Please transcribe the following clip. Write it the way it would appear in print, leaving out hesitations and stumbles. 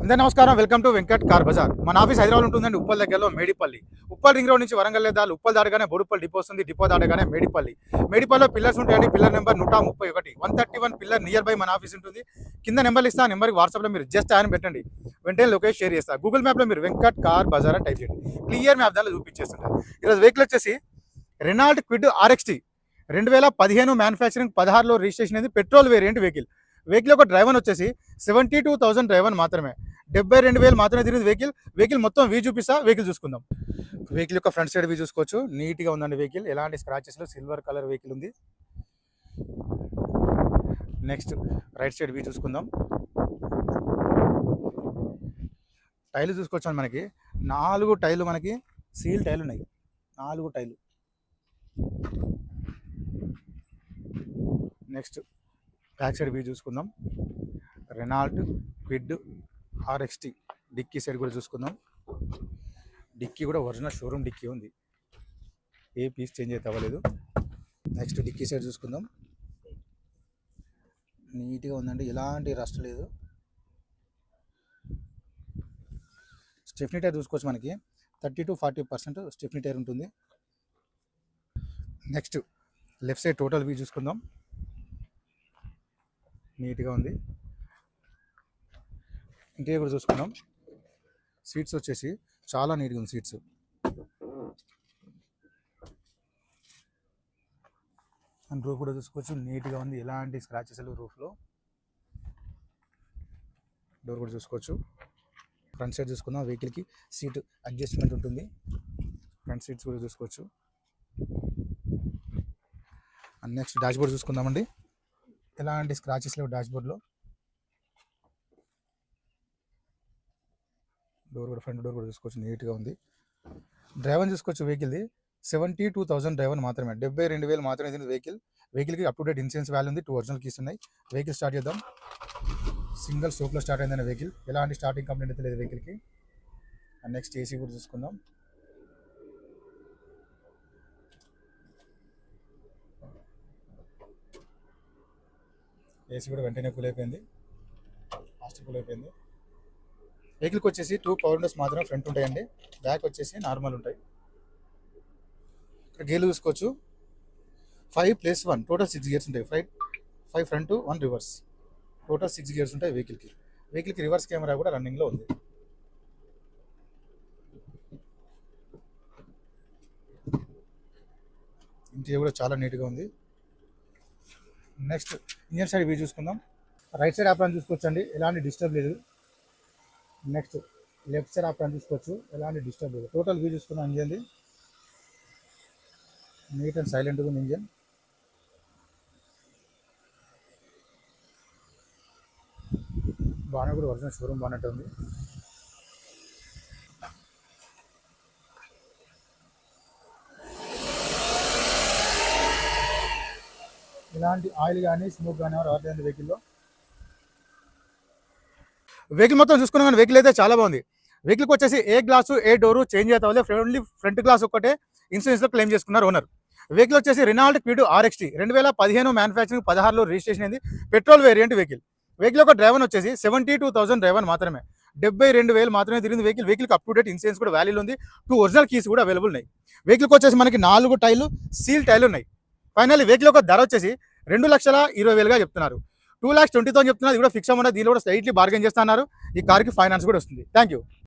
అందరికీ నమస్కారం. Welcome to Venkat Car Bazar. మన ఆఫీస్ హైదరాబాద్ ఉంటుందండి, ఉప్పల్ దగ్గరలో మేడిపల్లి. ఉప్పల్ రింగ్ రోడ్ నుంచి వరంగల్ దారి ఉప్పల్ దాటగానే బోడుప్పల్ డిపో వస్తుంది. డిపో దాటగానే మేడిపల్లిలో పిల్లర్స్ ఉంటాయండి. Pillar number 131 131 pillar near by మన ఆఫీస్ ఉంటుంది. కింద నెంబర్లు ఇస్తా, నెంబర్కి వాట్సాప్లో మీరు జస్ట్ ఆయన పెట్టండి, వెంటనే లొకేషన్ షేర్ చేస్తా. గూగుల్ మ్యాప్లో మీరు వెంకట్ కార్ బజార్ అని టైప్ చేయండి, క్లియర్ మ్యాప్ దానిలో చూపించేస్తుంటారు. ఈరోజు వెహికల్ వచ్చేసి రెనాల్ట్ క్విడ్ RXT 2015 మ్యానుఫ్యాక్చరింగ్, 16లో రిజిస్ట్రేషన్ అయింది. పెట్రోల్ వేరియంట్ వెహికల్ యొక్క డ్రైవర్ వచ్చేసి 72,000 డ్రైవర్ మాత్రమే. 72,000 మాత్రమే తిరిగింది వెహికల్ మొత్తం వ్యూ చూపిస్తా. వెహికల్ చూసుకుందాం. వెహికల్ యొక్క ఫ్రంట్ సైడ్ వ్యూ చూసుకోవచ్చు. నీట్గా ఉందండి వెహికల్, ఎలాంటి స్క్రాచెస్, సిల్వర్ కలర్ వెహికల్ ఉంది. నెక్స్ట్ రైట్ సైడ్ వ్యూ చూసుకుందాం. టైర్లు చూసుకోవచ్చు. మనకి 4 టైర్లు మనకి సీల్ టైర్లు ఉన్నాయి. 4 టైర్లు. నెక్స్ట్ బ్యాక్ సైడ్ వ్యూ చూసుకుందాం. Renault Kwid RXT dickey side కూడా చూసుకుందాం. డిక్కీ కూడా ఒరిజినల్ షోరూమ్ డిక్కీ ఉంది, ఏ పీస్ చేంజ్ అయితే అవ్వలేదు. నెక్స్ట్ డిక్కీ సైడ్ చూసుకుందాం. నీట్గా ఉందండి, ఎలాంటి రస్ట్ లేదు. స్టెఫ్నీ టైర్ చూసుకోవచ్చు. మనకి 30 to 40% స్టెఫ్నీ టైర్ ఉంటుంది. Next left side total view చూసుకుందాం. నీట్గా ఉంది. ఇంటీరియర్ కూడా చూసుకుందాం. సీట్స్ వచ్చేసి చాలా నీట్గా ఉంది. సీట్స్ అండ్ రూఫ్ కూడా చూసుకోవచ్చు, నీట్గా ఉంది, ఎలాంటి స్క్రాచెస్ రూఫ్లో. డోర్ కూడా చూసుకోవచ్చు. ఫ్రంట్ సైడ్ చూసుకుందాం. వెహికల్కి సీట్ అడ్జస్ట్మెంట్ ఉంటుంది. ఫ్రంట్ సీట్స్ కూడా చూసుకోవచ్చు. అండ్ నెక్స్ట్ డాష్ బోర్డ్ చూసుకుందామండి. ఎలాంటి స్క్రాచెస్ లేవు డాష్ బోర్డ్లో. డోర్ కూడా, ఫ్రంట్ డోర్ కూడా చూసుకోవచ్చు, నీట్గా ఉంది. డ్రైవర్ చూసుకోవచ్చు. వెహికల్ది 72,000 డ్రైవర్ మాత్రమే. 72,000 మాత్రమే దీని వెహికల్కి up to date insurance value ఉంది. 2 ఒరిజినల్ కీస్ ఉన్నాయి. వెహికల్ స్టార్ట్ చేద్దాం. సింగిల్ స్ట్రోక్లో స్టార్ట్ అయిందనే వెహికల్, ఎలాంటి స్టార్టింగ్ కంప్లైంట్ అయితే లేదు వెహికల్కి. అండ్ నెక్స్ట్ ఏసీ కూడా చూసుకుందాం. ఏసీ కూడా వెంటనే కూల్ అయిపోయింది, ఫాస్ట్ కూల్ అయిపోయింది. వెహికల్కి వచ్చేసి 2 పవర్ విండోస్ మాత్రమే ఫ్రంట్ ఉంటాయండి. బ్యాక్ వచ్చేసి నార్మల్ ఉంటాయి. ఇక్కడ గేర్లు చూసుకోవచ్చు. 5+1 టోటల్ 6 గేర్స్ ఉంటాయి. 5 ఫ్రంట్, 1 రివర్స్, టోటల్ 6 గేర్స్ ఉంటాయి వెహికల్కి రివర్స్ కెమెరా కూడా రన్నింగ్లో ఉంది. ఇంటీరియర్ కూడా చాలా నీట్గా ఉంది. నెక్స్ట్ ఇంజన్ సైడ్ వ్యూ చూసుకుందాం. రైట్ సైడ్ ఆప్రాన్ చూసుకోవచ్చండి, ఎలాంటి డిస్టర్బ్ లేదు. నెక్స్ట్ లెఫ్ట్ సైడ్ ఆప్రాన్ చూసుకోవచ్చు, ఎలాంటి డిస్టర్బ్ లేదు. టోటల్ వ్యూ చూసుకున్నాం. ఇంజన్ది నీట్ అండ్ సైలెంట్గా ఉంది ఇంజన్. బాగా కూడా ఒరిజినల్ షోరూమ్ బాగానే ఉంది. ఇలాంటి ఆయిల్ కానీ స్మోక్ కానీ రావట్లేదు వెహికల్ మొత్తం చూసుకున్నాం. కానీ వెహికల్ అయితే చాలా బాగుంది. వెహికల్కి వచ్చేసి ఏ గ్లాసు ఏ డోరు చేంజ్ అవుతా, ఓన్లీ ఫ్రంట్ గ్లాస్ ఒక్కటే ఇన్సూరెన్స్లో క్లెయిమ్ చేసుకున్నారు ఓనర్. వెహికల్ వచ్చేసి రెనాల్ట్ క్విడ్ RXT 2015 మ్యానుఫ్యాక్చరింగ్, 16లో రిజిస్ట్రేషన్ అయింది. పెట్రోల్ వేరియంట్ వెహికల్ యొక్క డ్రైవర్ వచ్చేసి 72,000 డ్రైవర్ మాత్రమే. 72,000 మాత్రమే తిరిగింది వెహికల్కి అప్ టు డేట్ ఇన్సూరెన్స్ కూడా వ్యాల్యూ ఉంది. 2 ఒరిజినల్ కీస్ కూడా అవైలబుల్ ఉన్నాయి. వెహికల్కి వచ్చేసి మనకి 4 టైర్లు సీల్ టైర్లు ఉన్నాయి. ఫైనల్ వెహికల్ యొక్క ధర వచ్చేసి 2,20,000 చెప్తున్నారు. 2,20,000 చెప్తున్నారు. ఇది కూడా ఫిక్స్ అమౌంట్. దీనిలో కూడా స్లైట్లీ బార్గెన్ చేస్తున్నారు. ఈ కార్కి ఫైనాన్స్ కూడా వస్తుంది. Thank you.